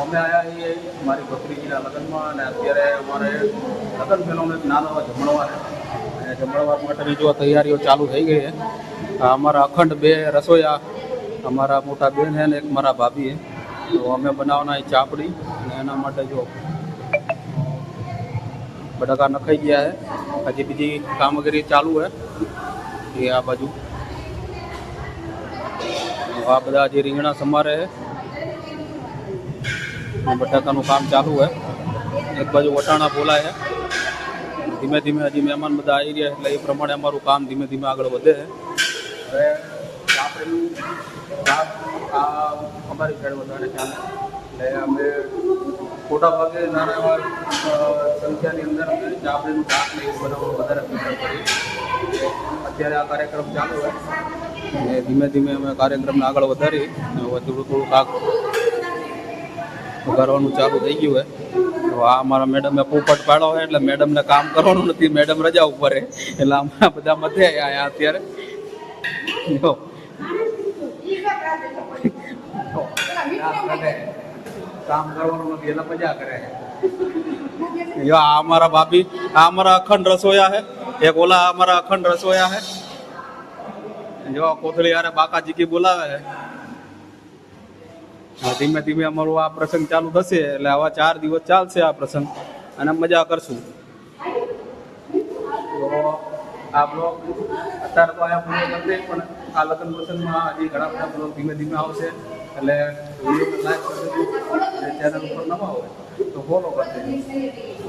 અમે આવ્યા છીએ મારી ભત્રીજીના લગ્નમાં અને અત્યારે અમારે લગ્ન પહેલાંનો એક નાનો જમણવાર છે અને જમણવાર માટેની જો તૈયારીઓ ચાલુ થઈ ગઈ છે. અમારા અખંડ 2 રસોઈયા અમારા મોટા બેન છે ને એક મારા ભાભી છે. તો અમે બનાવવાના એ ચાપડી અને એના માટે જો બટાકા નખાઈ ગયા છે. હજી બીજી કામગીરી ચાલુ છે એ આ બાજુ આ બધા હજી રીંગણા સમારે છે, બટાકાનું કામ ચાલુ છે. એક બાજુ વટાણા બોલાય છે. ધીમે ધીમે હજી મહેમાન બધા આવી રહ્યા એટલે એ પ્રમાણે અમારું કામ ધીમે ધીમે આગળ વધે છે. હવે ચાપડીનું શાક આ અમારી સાઈડ વધારે ચાલે એટલે અમે મોટા ભાગે નાના એવા સંખ્યાની અંદર અમે ચાપડીનું શાક ને એવું બનાવવાનું વધારે પ્રિફર કરીએ. અત્યારે આ કાર્યક્રમ ચાલુ હોય અને ધીમે ધીમે અમે કાર્યક્રમને આગળ વધારી અને હવે થોડું થોડું શાક કરવાનું ચાલુ થઈ ગયું હોય. તો આ અમારા મેડમે પોપટ પાડો હોય એટલે મેડમને કામ કરવાનું નથી, મેડમ રજા ઉપર એટલે અમારા બધા મધે આવ્યા અત્યારે. કામ કરવાનું નથી એટલે મજા કરે. આ અમારા ભાભી, આ અમારા અખંડ રસોયા છે. એક ઓલા અમારા અખંડ રસોયા છે. જો કોથળી યારે બાકા જીકી બોલાવે છે. ધીમે ધીમે અમારું આ પ્રસંગ ચાલુ થશે એટલે આવા 4 દિવસ ચાલશે આ પ્રસંગ અને મજા કરશું. તો આ બ્લોગ અત્યારે તો અહીંયા પૂરો કરી દઈએ, પણ આ લગ્ન પ્રસંગમાં હજી ઘણા બધા બ્લોગ ધીમે ધીમે આવશે એટલે વિડીયોને લાઈક કરી દેજો અને ચેનલ ઉપર નવા હોય તો ફોલો કરી દેજો.